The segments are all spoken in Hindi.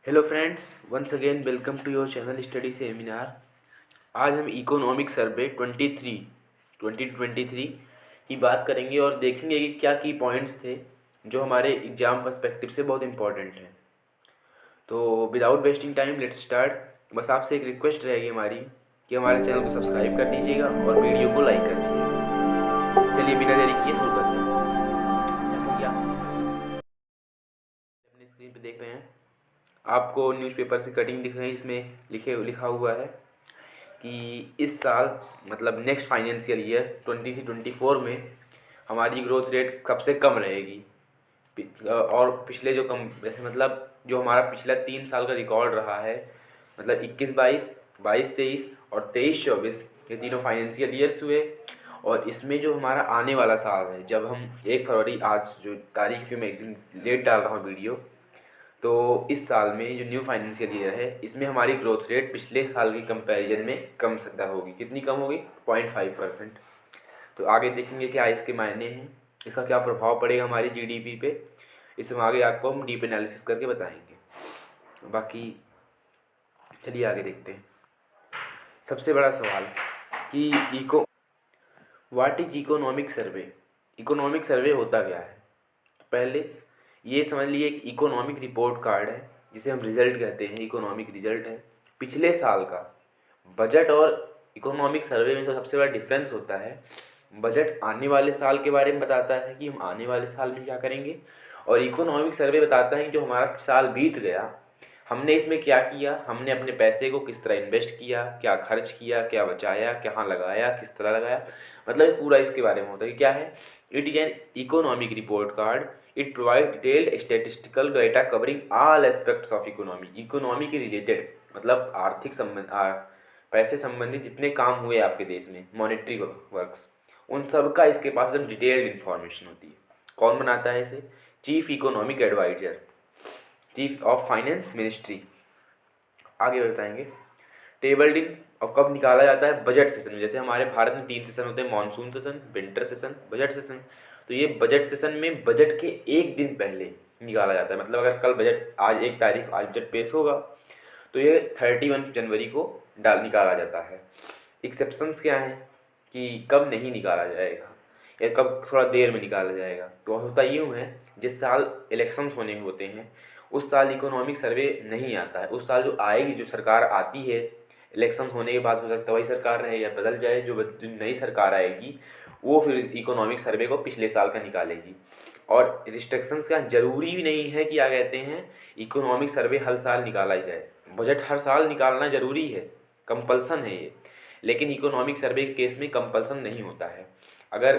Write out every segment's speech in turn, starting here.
Hello friends, once again welcome to your channel study seminar. आज हम इकोनॉमिक सर्वे 2023 की बात करेंगे और देखेंगे कि क्या की पॉइंट्स थे जो हमारे एग्ज़ाम पर्सपेक्टिव से बहुत इंपॉर्टेंट हैं। तो without wasting time let's start. बस आपसे एक रिक्वेस्ट रहेगी हमारी कि हमारे चैनल को सब्सक्राइब कर दीजिएगा और वीडियो को लाइक कर दीजिएगा। चलिए बिना देरी किए शुरू करते हैं। जैसा कि आप अपनी स्क्रीन पे देख रहे हैं, आपको न्यूज़पेपर से कटिंग दिख रही है जिसमें लिखा हुआ है कि इस साल मतलब नेक्स्ट फाइनेंशियल ईयर 23-24 में हमारी ग्रोथ रेट कब से कम रहेगी। और पिछले जो कम जैसे मतलब जो हमारा पिछला 3 साल का रिकॉर्ड रहा है, मतलब 21-22, 22-23 और 23-24, ये तीनों फाइनेंशियल ईयर्स हुए। और इसमें जो हमारा आने वाला साल है, जब हम 1 फरवरी, आज जो तारीख पे मैं एक दिन लेट डाल रहा हूँ वीडियो, तो इस साल में जो न्यू फाइनेंशियल ईयर है इसमें हमारी ग्रोथ रेट पिछले साल के कंपैरिजन में कम ज़्यादा होगी। कितनी कम होगी? 0.5%। तो आगे देखेंगे क्या इसके मायने हैं, इसका क्या प्रभाव पड़ेगा हमारी जीडीपी पे। इसमें आगे आपको हम डीप एनालिसिस करके बताएंगे। बाकी चलिए आगे देखते हैं। सबसे बड़ा सवाल कि what is economic survey. Economic survey होता क्या है? तो पहले ये समझ लीजिए, एक इकोनॉमिक रिपोर्ट कार्ड है जिसे हम रिजल्ट कहते हैं। इकोनॉमिक रिजल्ट है पिछले साल का। बजट और इकोनॉमिक सर्वे में जो सबसे बड़ा डिफरेंस होता है, बजट आने वाले साल के बारे में बताता है कि हम आने वाले साल में क्या करेंगे, और इकोनॉमिक सर्वे बताता है कि जो हमारा साल बीत गया हमने इसमें क्या किया, हमने अपने पैसे को किस तरह इन्वेस्ट किया, क्या खर्च किया, क्या बचाया, कहाँ लगाया, किस तरह लगाया। मतलब पूरा इसके बारे में होता है कि क्या है। It is an economic report card. It provide detailed statistical data covering all aspects of economy. Economy के रिलेटेड मतलब आर्थिक संबंध पैसे संबंधित जितने काम हुए आपके देश में, मॉनेटरी वर्क्स, उन सब का इसके पास एकदम डिटेल्ड इन्फॉर्मेशन होती है। कौन बनाता है इसे? Chief economic adviser, chief of finance ministry. आगे बताएंगे टेबल इन। और कब निकाला जाता है? बजट सेशन में। जैसे हमारे भारत में 3 सेशन होते हैं, monsoon session, winter session, budget session. तो ये बजट सेशन में बजट के एक दिन पहले निकाला जाता है। मतलब अगर कल बजट, आज 1 तारीख, आज बजट पेश होगा तो ये 31 जनवरी को निकाला जाता है। एक्सेप्शंस क्या हैं कि कब नहीं निकाला जाएगा या कब थोड़ा देर में निकाला जाएगा। तो होता यूँ है, जिस साल इलेक्शंस होने होते हैं उस साल इकोनॉमिक सर्वे नहीं आता है। उस साल जो आएगी, जो सरकार आती है, इलेक्शन होने के बाद हो सकता है वही सरकार रहे या बदल जाए, जो नई सरकार आएगी वो फिर इकोनॉमिक सर्वे को पिछले साल का निकालेगी। और रिस्ट्रिक्शंस का जरूरी भी नहीं है कि क्या कहते हैं, इकोनॉमिक सर्वे हर साल निकाला ही जाए। बजट हर साल निकालना ज़रूरी है, कंपल्सन है ये। लेकिन इकोनॉमिक सर्वे के केस में कंपल्सन नहीं होता है। अगर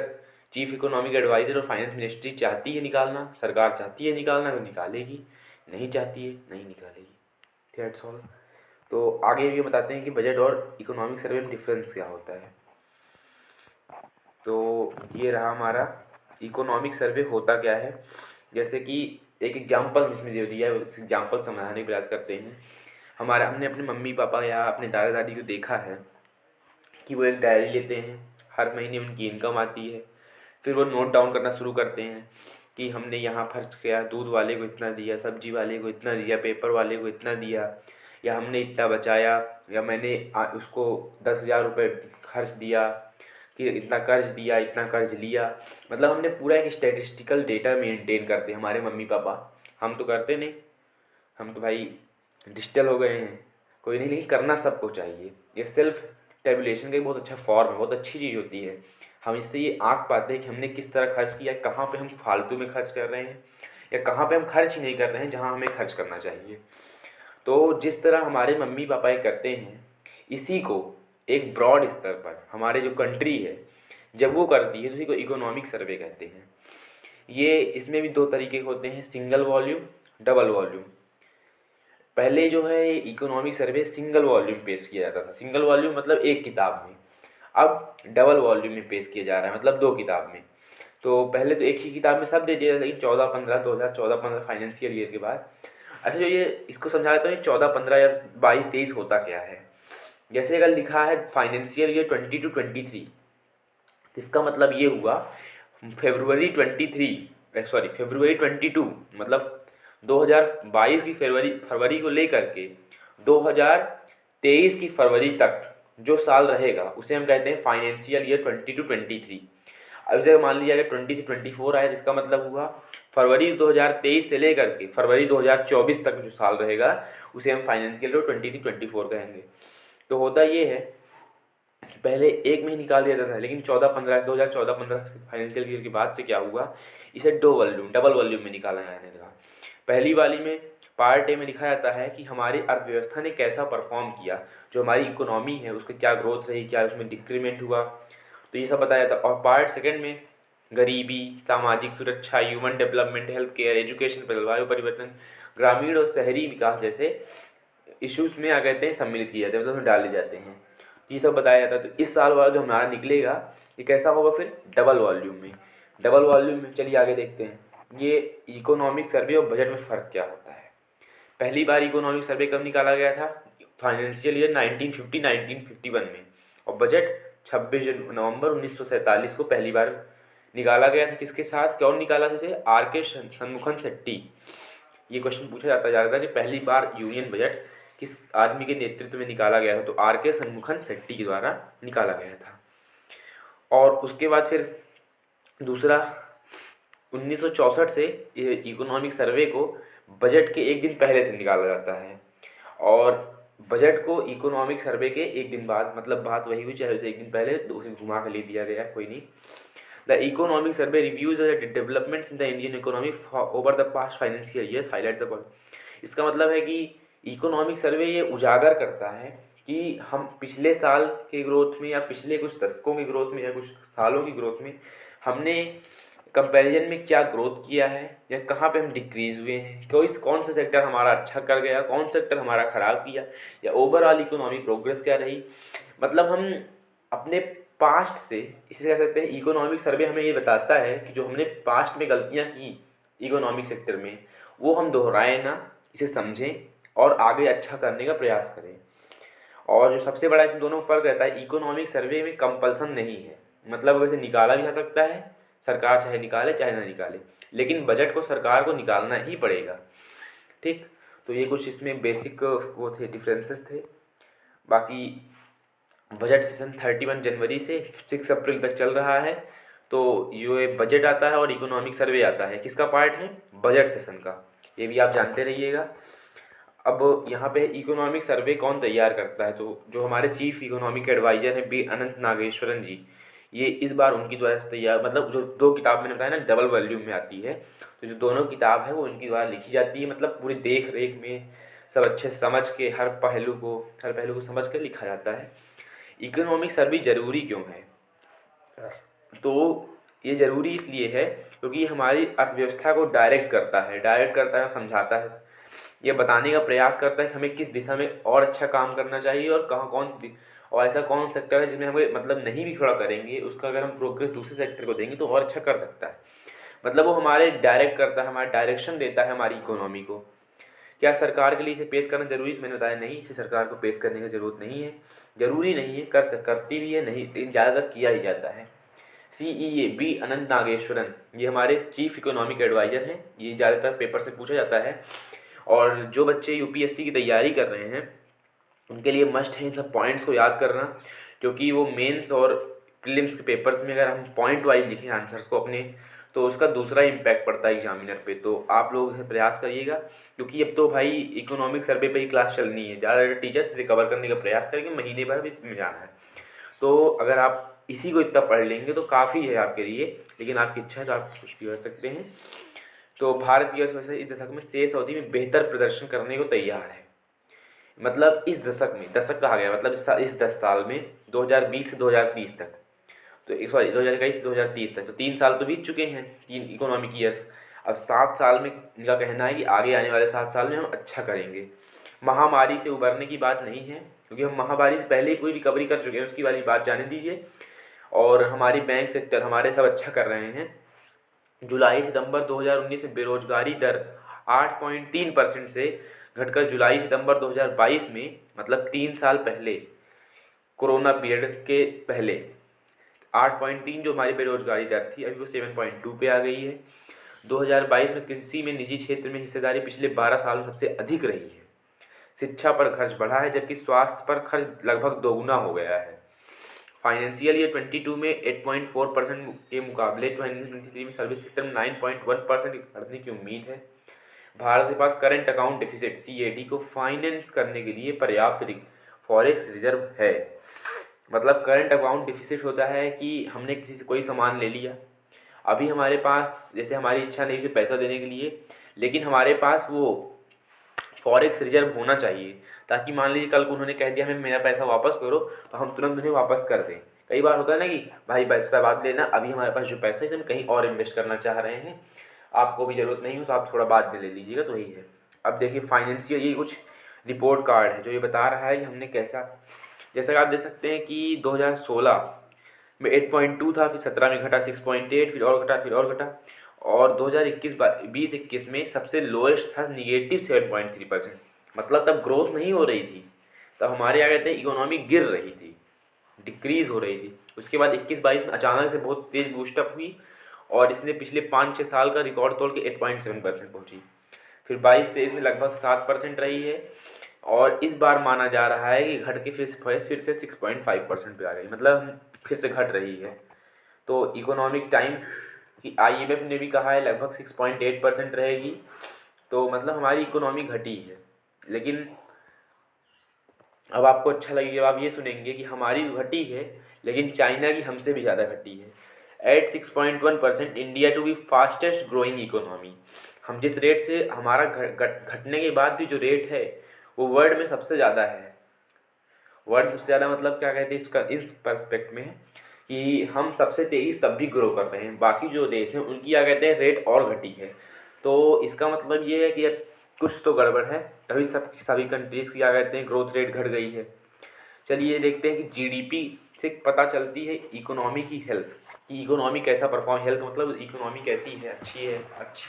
चीफ इकोनॉमिक एडवाइज़र और फाइनेंस मिनिस्ट्री चाहती है निकालना, सरकार चाहती है निकालना, तो निकालेगी, नहीं चाहती है नहीं निकालेगी। That's all. तो आगे ये बताते हैं कि बजट और इकोनॉमिक सर्वे में डिफरेंस क्या होता है। तो ये रहा हमारा इकोनॉमिक सर्वे होता क्या है। जैसे कि एक एग्जांपल इसमें दे दिया है, उस एग्जांपल समझाने का प्रयास करते हैं। हमने अपने मम्मी पापा या अपने दादा दादी को देखा है कि वो एक डायरी लेते हैं, हर महीने उनकी इनकम आती है, फिर वो नोट डाउन करना शुरू करते हैं कि हमने यहाँ खर्च किया, दूध वाले को इतना दिया, सब्जी वाले को इतना दिया, पेपर वाले को इतना दिया, या हमने इतना बचाया, या मैंने उसको 10,000 रुपये खर्च दिया, कि इतना कर्ज दिया, इतना कर्ज लिया। मतलब हमने पूरा एक स्टैटिस्टिकल डेटा मेंटेन करते हैं हमारे मम्मी पापा। हम तो करते नहीं, हम तो भाई डिजिटल हो गए हैं। कोई नहीं, लेकिन करना सबको चाहिए। ये सेल्फ टेबुलेशन का एक बहुत अच्छा फॉर्म है, बहुत अच्छी चीज़ होती है। हम इससे ये आँक पाते हैं कि हमने किस तरह खर्च किया, कहाँ पे हम फालतू में खर्च कर रहे हैं, या कहाँ पे हम खर्च ही नहीं कर रहे हैं जहाँ हमें खर्च करना चाहिए। तो जिस तरह हमारे मम्मी पापा ये करते हैं, इसी को एक ब्रॉड स्तर पर हमारे जो कंट्री है जब वो करती है तो इसी को इकोनॉमिक सर्वे कहते हैं। ये इसमें भी 2 तरीके के होते हैं, सिंगल वॉल्यूम, डबल वॉल्यूम। पहले जो है ये इकोनॉमिक सर्वे सिंगल वॉल्यूम पेश किया जाता था। सिंगल वॉल्यूम मतलब एक किताब में। अब डबल वॉल्यूम में पेश किया जा रहा है, मतलब 2 किताब में। तो पहले तो एक ही किताब में सब दे दिया, लेकिन 14-15 2014-15 फाइनेंशियल ईयर के बाद। अच्छा, जो ये इसको समझा देता हूँ, ये 14-15 या 22-23 होता क्या है। जैसे अगर लिखा है फाइनेंशियल ईयर 2022-23, इसका मतलब ये हुआ फेब्रुवरी 22, मतलब 2022 की फरवरी को लेकर के 2023 की फरवरी तक जो साल रहेगा उसे हम कहते हैं फाइनेंशियल ईयर 2022-23। अब जैसे मान लीजिए अगर 2023-24 आया, जिसका मतलब हुआ फरवरी 2023 से लेकर के फरवरी 2024 तक जो साल रहेगा उसे हम फाइनेंशियल ईयर 2023-24 कहेंगे। तो होता ये है कि पहले एक में ही निकाल दिया जाता था, लेकिन 2014-15 फाइनेंशियल ईयर के बाद से क्या हुआ, इसे डबल वॉल्यूम में निकाला जाने लगा। पहली वाली में पार्ट ए में लिखा जाता है कि हमारी अर्थव्यवस्था ने कैसा परफॉर्म किया, जो हमारी इकोनॉमी है उसकी क्या ग्रोथ रही, क्या उसमें डिक्रीमेंट हुआ, तो ये सब बताया जाता। और पार्ट सेकंड में गरीबी, सामाजिक सुरक्षा, human development, health care, education, जलवायु परिवर्तन, ग्रामीण और शहरी विकास जैसे इश्यूज में आ कहते हैं सम्मिलित किए जाते हैं, मतलब उसमें डाले जाते हैं, ये सब बताया जाता है। तो इस साल वाला जो हमारा निकलेगा ये कैसा होगा, फिर डबल वॉल्यूम में। चलिए आगे देखते हैं ये इकोनॉमिक सर्वे और बजट में फ़र्क क्या होता है। पहली बार इकोनॉमिक सर्वे कब निकाला गया था, फाइनेंशियल ईयर 1951 में, और बजट 26 नवंबर 1947 को पहली बार निकाला गया था। किसके साथ, कौन निकाला था इसे, R.K. शनमुखम शेट्टी। ये क्वेश्चन पूछा जाता है कि पहली बार यूनियन बजट किस आदमी के नेतृत्व में निकाला गया था, तो R.K. शनमुखम शेट्टी के द्वारा निकाला गया था। और उसके बाद फिर दूसरा 1964 से ये इकोनॉमिक सर्वे को बजट के एक दिन पहले से निकाला जाता है, और बजट को इकोनॉमिक सर्वे के एक दिन बाद, मतलब बात वही हुई चाहे उसे एक दिन पहले तो उसे घुमा कर ले दिया गया, कोई नहीं। The economic survey reviews the developments in the Indian economy over the past financial years, highlight the. इसका मतलब है कि इकोनॉमिक सर्वे ये उजागर करता है कि हम पिछले साल के ग्रोथ में या पिछले कुछ दशकों की ग्रोथ में या कुछ सालों की ग्रोथ में हमने कंपैरिजन में क्या ग्रोथ किया है या कहाँ पे हम डिक्रीज हुए हैं, कौन सा सेक्टर हमारा अच्छा कर गया, कौन सा सेक्टर हमारा ख़राब किया, या ओवरऑल इकोनॉमिक प्रोग्रेस क्या रही। मतलब हम अपने पास्ट से, इसे कह सकते हैं इकोनॉमिक सर्वे हमें ये बताता है कि जो हमने पास्ट में गलतियाँ की इकोनॉमिक सेक्टर में वो हम दोहराएं ना, इसे समझें और आगे अच्छा करने का प्रयास करें। और जो सबसे बड़ा इसमें दोनों फ़र्क रहता है, इकोनॉमिक सर्वे में कंपल्सन नहीं है, मतलब वैसे निकाला भी जा सकता है, सरकार चाहे निकाले चाहे ना निकाले, लेकिन बजट को सरकार को निकालना ही पड़ेगा। ठीक, तो ये कुछ इसमें बेसिक वो थे, डिफरेंसेस थे। बाकी बजट सेशन 31 जनवरी से 6 अप्रैल तक चल रहा है। तो ये बजट आता है और इकोनॉमिक सर्वे आता है, किसका पार्ट है, बजट सेशन का, ये भी आप जानते रहिएगा। अब यहाँ पे इकोनॉमिक सर्वे कौन तैयार करता है, तो जो हमारे चीफ इकोनॉमिक एडवाइजर हैं बी अनंत नागेश्वरन जी, ये इस बार उनकी द्वारा से तैयार, मतलब जो दो किताब मैंने बताया ना डबल वॉल्यूम में आती है, तो जो दोनों किताब है वो उनकी द्वारा लिखी जाती है, मतलब पूरी देख रेख में सब अच्छे से समझ के हर पहलू को समझ कर लिखा जाता है। इकोनॉमिक सर्वे ज़रूरी क्यों है, तो ये ज़रूरी इसलिए है क्योंकि हमारी अर्थव्यवस्था को डायरेक्ट करता है, समझाता है, ये बताने का प्रयास करता है कि हमें किस दिशा में और अच्छा काम करना चाहिए और और ऐसा कौन सेक्टर है जिसमें हमें मतलब नहीं भी थोड़ा करेंगे, उसका अगर हम प्रोग्रेस दूसरे सेक्टर को देंगे तो और अच्छा कर सकता है। मतलब वो हमारे डायरेक्ट करता है, हमारा डायरेक्शन देता है हमारी इकोनॉमी को। क्या सरकार के लिए इसे पेश करना जरूरी है, मैंने बताया नहीं, इसे सरकार को पेश करने की ज़रूरत नहीं है, ज़रूरी नहीं है, करती भी है नहीं, लेकिन ज़्यादातर किया ही जाता है। CEA बी अनंत नागेश्वरन, ये हमारे चीफ इकोनॉमिक एडवाइज़र हैं, ये ज़्यादातर पेपर से पूछा जाता है। और जो बच्चे UPSC की तैयारी कर रहे हैं उनके लिए मस्ट है इन सब पॉइंट्स को याद करना, क्योंकि वो मेंस और प्रीलिम्स के पेपर्स में अगर हम पॉइंट वाइज लिखें आंसर्स को अपने, तो उसका दूसरा इम्पैक्ट पड़ता है एग्जामिनर पे। तो आप लोग प्रयास करिएगा, क्योंकि अब तो भाई इकोनॉमिक सर्वे पे ही क्लास चलनी है, ज़्यादा टीचर्स इसे कवर करने का प्रयास करेंगे, महीने भर भी इसमें जाना है। तो अगर आप इसी को इतना पढ़ लेंगे तो काफ़ी है आपके लिए, लेकिन आपकी इच्छा है तो आप कुछ भी कर सकते हैं। तो भारत की अर्थव्यवस्था इस दशक में शेष अवधि में बेहतर प्रदर्शन करने को तैयार है। मतलब इस दशक में, दशक कहा गया मतलब इस 10 साल में 2020 से 2030 तक, तो 2021 से 2030 तक, तो 3 साल तो बीत चुके हैं, 3 इकोनॉमिक ईयर्स। अब 7 साल में इनका कहना है कि आगे आने वाले 7 साल में हम अच्छा करेंगे। महामारी से उबरने की बात नहीं है, क्योंकि हम महामारी से पहले ही पूरी रिकवरी कर चुके हैं, उसकी वाली बात जाने दीजिए। और हमारी बैंक सेक्टर हमारे सब अच्छा कर रहे हैं। जुलाई सितंबर 2019 में बेरोजगारी दर 8.3% से घटकर जुलाई सितंबर 2022 में, मतलब 3 साल पहले, कोरोना पीरियड के पहले 8.3 जो हमारी बेरोजगारी दर थी, अभी वो 7.2 पे आ गई है। 2022 में कृषि में निजी क्षेत्र में हिस्सेदारी पिछले 12 साल में सबसे अधिक रही है। शिक्षा पर खर्च बढ़ा है, जबकि स्वास्थ्य पर खर्च लगभग दोगुना हो गया है। फाइनेंशियल ईयर 22 में 8.4% के मुकाबले 2023 में सर्विस सेक्टर में 9.1% बढ़ने की उम्मीद है। भारत के पास करंट अकाउंट डिफिसिट CAD को फाइनेंस करने के लिए पर्याप्त फॉरेक्स रिजर्व है। मतलब करंट अकाउंट डिफिसिट होता है कि हमने किसी से कोई सामान ले लिया, अभी हमारे पास जैसे हमारी इच्छा नहीं उसे पैसा देने के लिए, लेकिन हमारे पास वो फॉरेक्स रिजर्व होना चाहिए, ताकि मान लीजिए कल को उन्होंने कह दिया हमें मेरा पैसा वापस करो, तो हम तुरंत उन्हें वापस कर दें। कई बार होता है ना कि भाई पैसा बाद लेना, अभी हमारे पास जो पैसा है इसे हम कहीं और इन्वेस्ट करना चाह रहे हैं, आपको भी ज़रूरत नहीं हो तो आप थोड़ा बाद में ले लीजिएगा, तो यही है। अब देखिए फाइनेंशियल ये कुछ रिपोर्ट कार्ड है जो ये बता रहा है कि हमने कैसा, जैसा कि आप देख सकते हैं कि 2016 में 8.2 था, फिर 17 में घटा 6.8, फिर और घटा, फिर और घटा, और 2021 में सबसे लोएस्ट था -7.3%। मतलब तब ग्रोथ नहीं हो रही थी, तब हमारे यहाँ कहते हैं इकोनॉमी गिर रही थी, डिक्रीज़ हो रही थी। उसके बाद 21-22 में अचानक से बहुत तेज़ बूस्टअप हुई और इसने पिछले 5-6 साल का रिकॉर्ड तोड़ के 8.7% पहुँची। फिर 22-23 में लगभग 7% रही है, और इस बार माना जा रहा है कि घट के फिर से 6.5% पे आ गई, मतलब फिर से घट रही है। तो इकोनॉमिक टाइम्स की IMF ने भी कहा है लगभग 6.8% रहेगी, तो मतलब हमारी इकोनॉमी घटी है। लेकिन अब आपको अच्छा लगेगा, आप ये सुनेंगे कि हमारी घटी है लेकिन चाइना की हमसे भी ज़्यादा घटी है। At 6.1% India to be fastest growing economy. हम जिस रेट से हमारा घटने के बाद भी जो रेट है वो वर्ल्ड में सबसे ज़्यादा है। वर्ल्ड सबसे ज़्यादा मतलब क्या कहते हैं इसका, इस पर्सपेक्ट में कि हम सबसे तेज़ तब भी ग्रो कर रहे हैं, बाकी जो देश हैं उनकी क्या कहते हैं रेट और घटी है। तो इसका मतलब ये है कि अब कुछ तो गड़बड़ है, तभी सभी कंट्रीज़ की क्या कहते हैं ग्रोथ रेट घट गई है। चलिए देखते हैं कि GDP से पता चलती है इकोनॉमी की हेल्थ, कि इकोनॉमी कैसा परफॉर्म, हेल्थ मतलब इकोनॉमी कैसी है, अच्छी है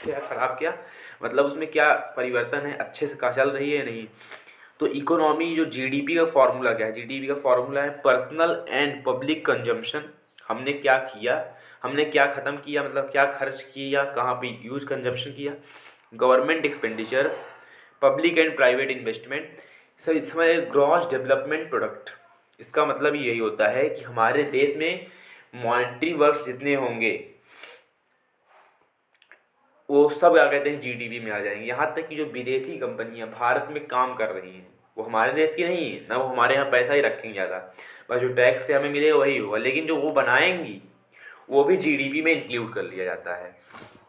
या ख़राब, क्या मतलब उसमें क्या परिवर्तन है, अच्छे से का चल रही है नहीं। तो इकोनॉमी जो GDP का फॉर्मूला क्या है, GDP का फॉर्मूला है पर्सनल एंड पब्लिक कंजम्पशन। हमने क्या किया, हमने क्या ख़त्म किया, मतलब क्या खर्च किया, कहाँ पे यूज कंजम्पशन किया, government expenditures, public and private investment, सब इसमें ग्रॉस डेवलपमेंट प्रोडक्ट। इसका मतलब यही होता है कि हमारे देश में मॉनेटरी वर्क्स जितने होंगे वो सब क्या कहते हैं GDP में आ जाएंगे। यहाँ तक कि जो विदेशी कंपनियाँ भारत में काम कर रही हैं वो हमारे देश की नहीं है ना, वो हमारे यहाँ पैसा ही रखेंगे ज़्यादा, बस जो टैक्स से हमें मिलेगा वही होगा, लेकिन जो वो बनाएंगी वो भी GDP में इंक्लूड कर लिया जाता है।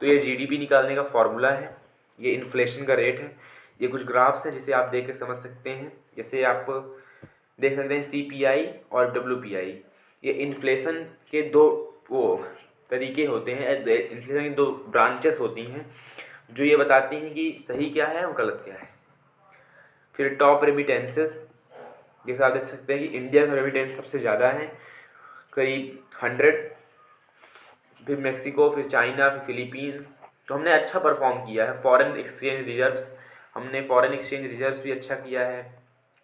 तो ये GDP निकालने का फॉर्मूला है, ये इन्फ्लेशन का रेट है। ये कुछ ग्राफ्स हैं जिसे आप देख के समझ सकते हैं, जैसे आप देख सकते हैं CPI और WPI। ये इन्फ्लेशन के दो वो तरीके होते हैं, इन्फ्लेशन की दो ब्रांचेस होती हैं जो ये बताती हैं कि सही क्या है और गलत क्या है। फिर टॉप रेमिटेंसेस, जैसे आप देख सकते हैं कि इंडिया का रेमिटेंस सबसे ज़्यादा है करीब 100, फिर मेक्सिको, फिर चाइना, फिर फिलीपींस। तो हमने अच्छा परफॉर्म किया है। फॉरेन एक्सचेंज रिजर्व्स, हमने फॉरेन एक्सचेंज रिजर्व्स भी अच्छा किया है।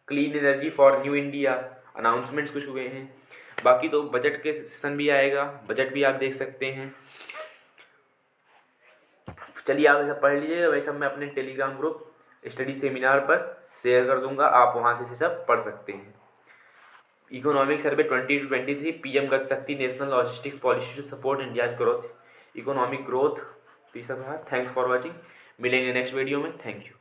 Clean energy for new India announcements कुछ हुए हैं। बाकी तो बजट के सेशन भी आएगा, बजट भी आप देख सकते हैं। चलिए आप सब पढ़ लीजिएगा, वैसे मैं अपने टेलीग्राम ग्रुप स्टडी सेमिनार पर शेयर कर दूंगा, आप वहाँ से सब पढ़ सकते हैं। Economic survey 2023 PM Gati Shakti national logistics policy to support India's growth, economic growth. तीसरा था। थैंक्स फॉर वॉचिंग, मिलेंगे नेक्स्ट वीडियो में। Thank you.